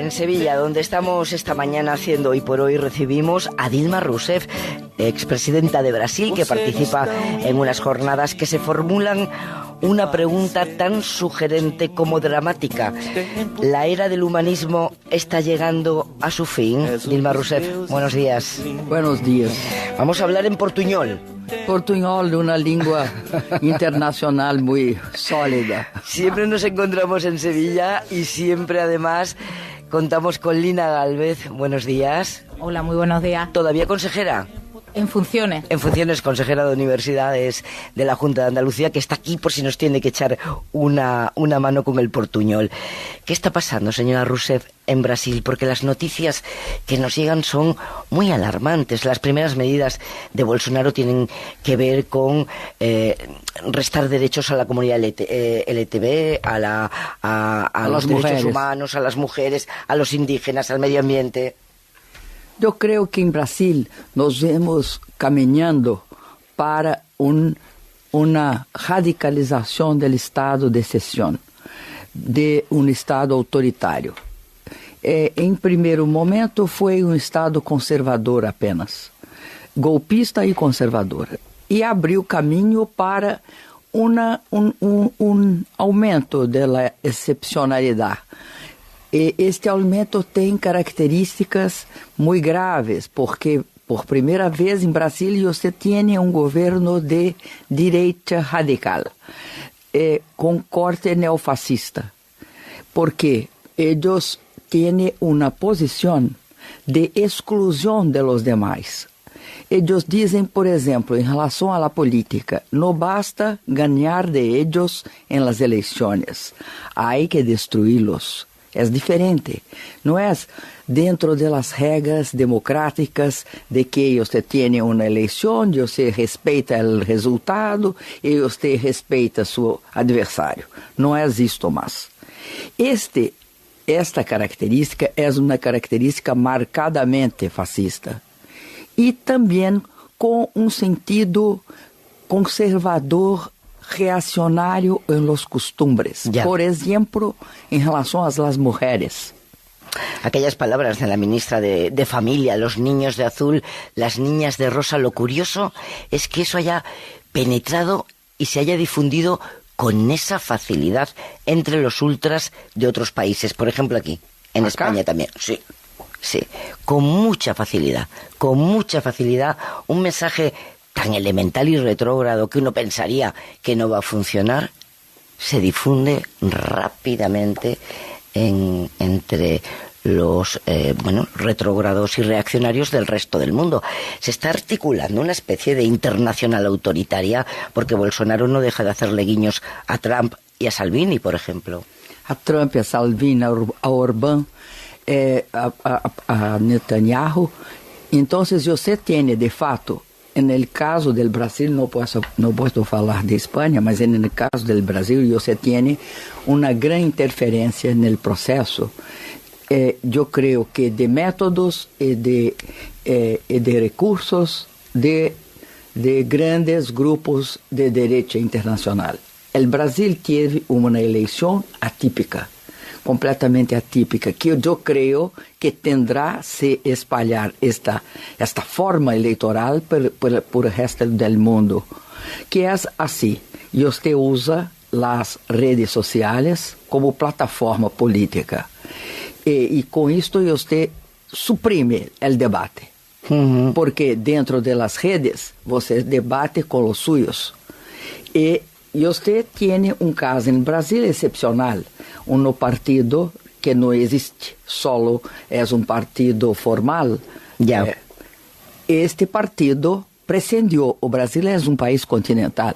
En Sevilla, donde estamos esta mañana haciendo Hoy por Hoy, recibimos a Dilma Rousseff, expresidenta de Brasil, que participa en unas jornadas que se formulan una pregunta tan sugerente como dramática. ¿La era del humanismo está llegando a su fin? Dilma Rousseff, buenos días. Buenos días. Vamos a hablar en portuñol. Portuñol, una lengua internacional muy sólida. Siempre nos encontramos en Sevilla y siempre además contamos con Lina Gálvez. Buenos días. Hola, muy buenos días. ¿Todavía consejera? En funciones. En funciones, consejera de Universidades de la Junta de Andalucía, que está aquí por si nos tiene que echar una mano con el portuñol. ¿Qué está pasando, señora Rousseff, en Brasil? Porque las noticias que nos llegan son muy alarmantes. Las primeras medidas de Bolsonaro tienen que ver con restar derechos a la comunidad LGTB, a los derechos humanos, a las mujeres, a los indígenas, al medio ambiente. Eu creio que em Brasil nós vemos caminhando para uma radicalização do estado de exceção, de um estado autoritário. Em primeiro momento foi um estado conservador apenas, golpista e conservador, e abriu caminho para aumento da excepcionalidade. Este aumento tem características muito graves, porque por primeira vez em Brasília você tem um governo de direita radical, com corte neofascista, porque eles têm uma posição de exclusão de los demais. Eles dizem, por exemplo, em relação à política, não basta ganhar de eles em las eleições, há que destruí-los. É diferente, não é dentro das regras democráticas de que você tem uma eleição, você respeita o resultado e você respeita seu adversário. Não é isto mais. Esta característica é uma característica marcadamente fascista e também com um sentido conservador reacionário em los costumbres. Yeah. Por ejemplo, en relación a las mujeres. Aquellas palabras de la ministra de Familia, los niños de azul, las niñas de rosa, lo curioso es que eso haya penetrado y se haya difundido con esa facilidad entre los ultras de otros países. Por ejemplo, aquí, en España también. Sí, con mucha facilidad, un mensaje tan elemental y retrógrado que uno pensaría que no va a funcionar, se difunde rápidamente entre los retrógrados y reaccionarios del resto del mundo. Se está articulando una especie de internacional autoritaria porque Bolsonaro no deja de hacerle guiños a Trump y a Salvini, por ejemplo. A Trump, a Salvini, a Orbán, a Netanyahu. Entonces, você tem, de fato, no caso do Brasil, não posso falar de Espanha, mas no caso do Brasil, você tem uma grande interferência no processo. Eu creio que de métodos e de recursos de grandes grupos de direita internacional. O Brasil teve uma eleição atípica, completamente atípica, que eu creio que tendrá se espalhar esta forma eleitoral por o resto do mundo, que é assim, e você usa as redes sociais como plataforma política, e com isto você suprime o debate, porque dentro das redes você debate com os suyos, e você tem caso no Brasil excepcional, partido que não existe, solo é partido formal. Yeah. Este partido prescindiu, o Brasil é país continental,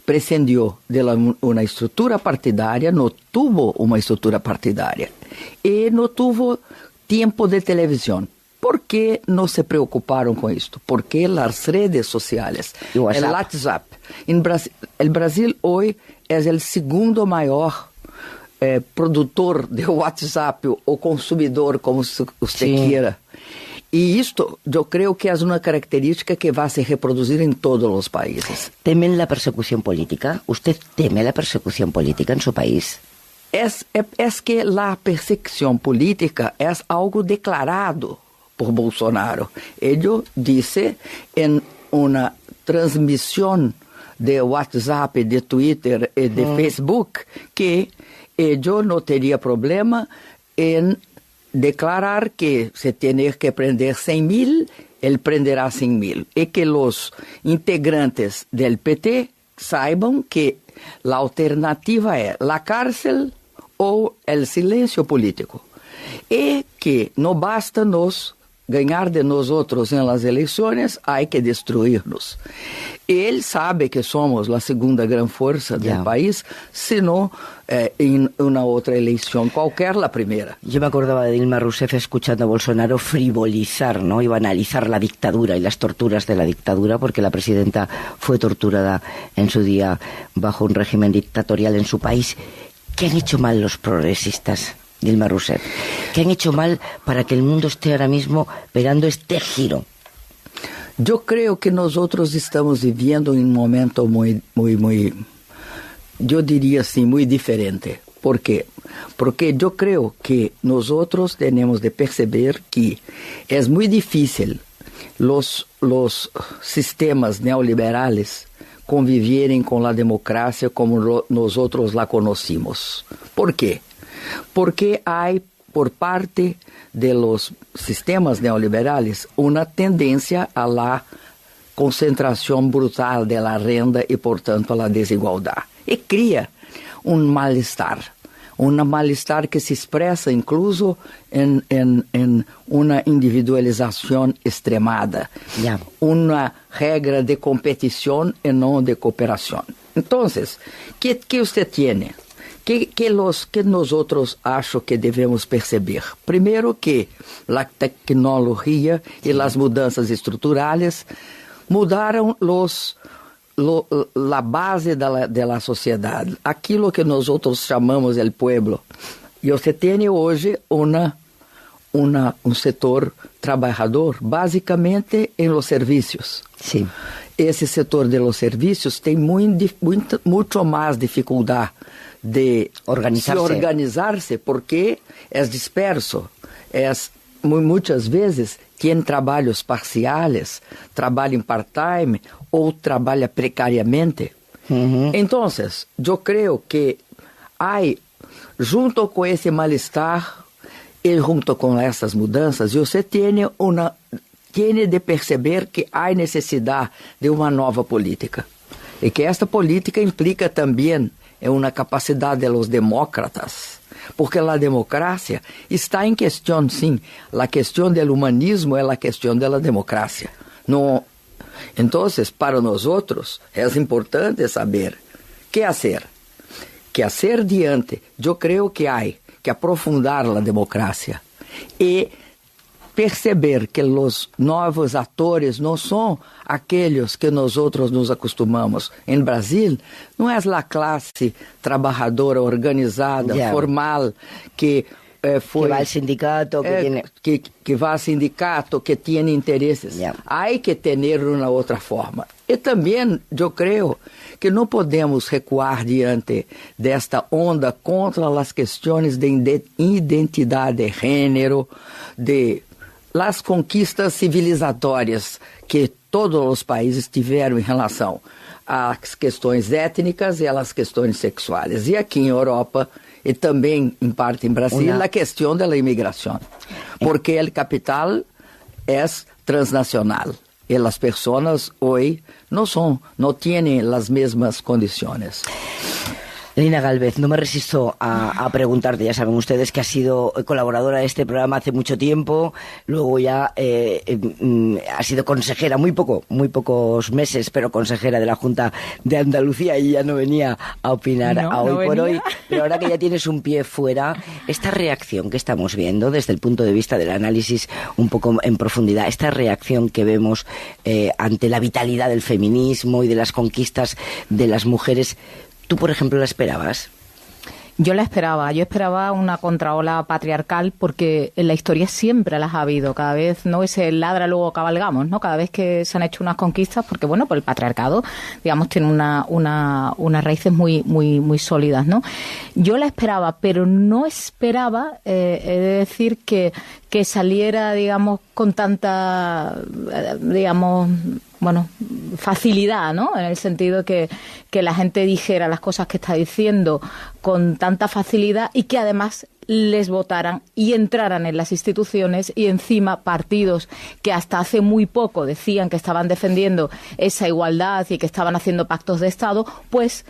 prescindiu de uma estrutura partidária, não tuvo uma estrutura partidária e não tuvo tempo de televisão. ¿Por qué no se preocuparon con esto? Porque las redes sociales, el WhatsApp, el Brasil hoy es el segundo mayor produtor de WhatsApp o consumidor, como usted quiera. Y esto yo creo que es una característica que va a se reproducir en todos los países. ¿Temen la persecución política? ¿Usted teme la persecución política en su país? es que la persecución política es algo declarado por Bolsonaro. Ello dice en una transmisión de WhatsApp, de Twitter y de Facebook que ello no tenía problema en declarar que se tiene que prender 100.000, él prenderá 100.000. Y que los integrantes del PT saiban que la alternativa es la cárcel o el silencio político. Y que no basta nos ganhar de nosotros en las elecciones, hay que destruirnos. Él sabe que somos la segunda gran fuerza del país, sino en una otra elección, cualquier la primera. Yo me acordaba de Dilma Rousseff escuchando a Bolsonaro frivolizar, ¿no? Y banalizar la dictadura y las torturas de la dictadura, porque la presidenta fue torturada en su día bajo un régimen dictatorial en su país. ¿Qué han hecho mal los progresistas, Dilma Rousseff? ¿Qué han hecho mal para que el mundo esté ahora mismo pegando este giro? Yo creo que nosotros estamos viviendo un momento muy, yo diría así, muy diferente. ¿Por qué? Porque yo creo que nosotros tenemos de perceber que es muy difícil los sistemas neoliberales convivirem com a democracia como nosotros la conocimos. ¿Por qué? Porque hay por parte de los sistemas neoliberales una tendencia a la concentración brutal de la renda y por tanto a la desigualdad. Y cria un malestar que se expresa incluso en una individualización extremada, una regra de competición y no de cooperación. Entonces, ¿qué usted tiene? Que nosotros acho que devemos perceber? Primeiro que a tecnologia e as mudanças estruturais mudaram a base da sociedade. Aquilo que nós chamamos de pueblo. E você tem hoje setor trabalhador basicamente em los serviços. Sim. Esse setor de los serviços tem muito mais dificuldade de organizarse porque é disperso, muitas vezes tem trabalhos parciais, trabalha em part-time ou trabalha precariamente. Então, eu creio que junto com esse mal-estar e junto com essas mudanças, você tem de perceber que há necessidade de uma nova política e que esta política implica também uma capacidade de los demócratas, porque a democracia está em questão, sim. A questão do humanismo é a questão da democracia. No, então, para nós é importante saber que fazer. Que fazer diante, eu creio que há que aprofundar a democracia e perceber que os novos atores não são aqueles que nós nos acostumamos. Em Brasil, não é a classe trabalhadora organizada, formal, que foi... Que vai ao sindicato, que vai ao sindicato, que tem interesses. Há que ter uma outra forma. E também, eu creio que não podemos recuar diante desta onda contra as questões de identidade de gênero, de las conquistas civilizatórias que todos os países tiveram em relação às questões étnicas e às questões sexuais. E aqui em Europa, e também em parte em Brasil, a questão da imigração. Porque o capital é transnacional e as pessoas hoje não têm as mesmas condições. Lina Gálvez, no me resisto a preguntarte, ya saben ustedes que has sido colaboradora de este programa hace mucho tiempo, luego ya has sido consejera, muy pocos meses, pero consejera de la Junta de Andalucía y ya no venía a opinar hoy por hoy, pero ahora que ya tienes un pie fuera, esta reacción que estamos viendo desde el punto de vista del análisis un poco en profundidad, esta reacción que vemos ante la vitalidad del feminismo y de las conquistas de las mujeres, ¿tú, por ejemplo, la esperabas? Yo esperaba una contraola patriarcal porque en la historia siempre las ha habido. Cada vez no es el ladra luego cabalgamos, ¿no? Cada vez que se han hecho unas conquistas, porque bueno, pues el patriarcado, digamos, tiene unas raíces muy sólidas, ¿no? Yo la esperaba, pero no esperaba, he de decir que saliera, digamos, con tanta, digamos, bueno, facilidad, ¿no? En el sentido que la gente dijera las cosas que está diciendo con tanta facilidad y que además les votaran y entraran en las instituciones y encima partidos que hasta hace muy poco decían que estaban defendiendo esa igualdad y que estaban haciendo pactos de Estado, pues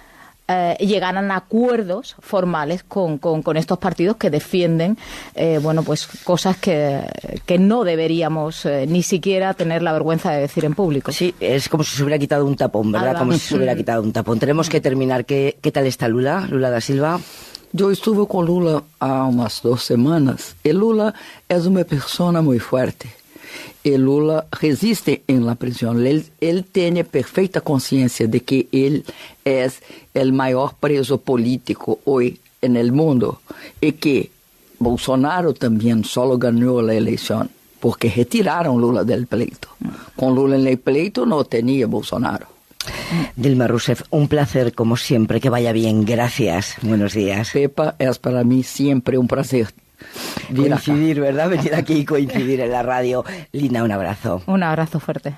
llegaran a acuerdos formales con estos partidos que defienden bueno, pues cosas que no deberíamos ni siquiera tener la vergüenza de decir en público. Sí, es como si se hubiera quitado un tapón, ¿verdad? Como si se hubiera quitado un tapón. Tenemos que terminar. ¿Qué tal está Lula da Silva? Yo estuve con Lula há umas 2 semanas. Y Lula es una persona muy fuerte. Y Lula resiste en la prisión. Él tiene perfecta conciencia de que él es el mayor preso político hoy en el mundo y que Bolsonaro también solo ganó la elección porque retiraron Lula del pleito. Con Lula en el pleito no tenía Bolsonaro. Dilma Rousseff, un placer como siempre, que vaya bien. Gracias. Buenos días. Pepa, es para mí siempre un placer. Coincidir, ¿verdad? Venir aquí y coincidir en la radio. Lina, un abrazo. Un abrazo fuerte.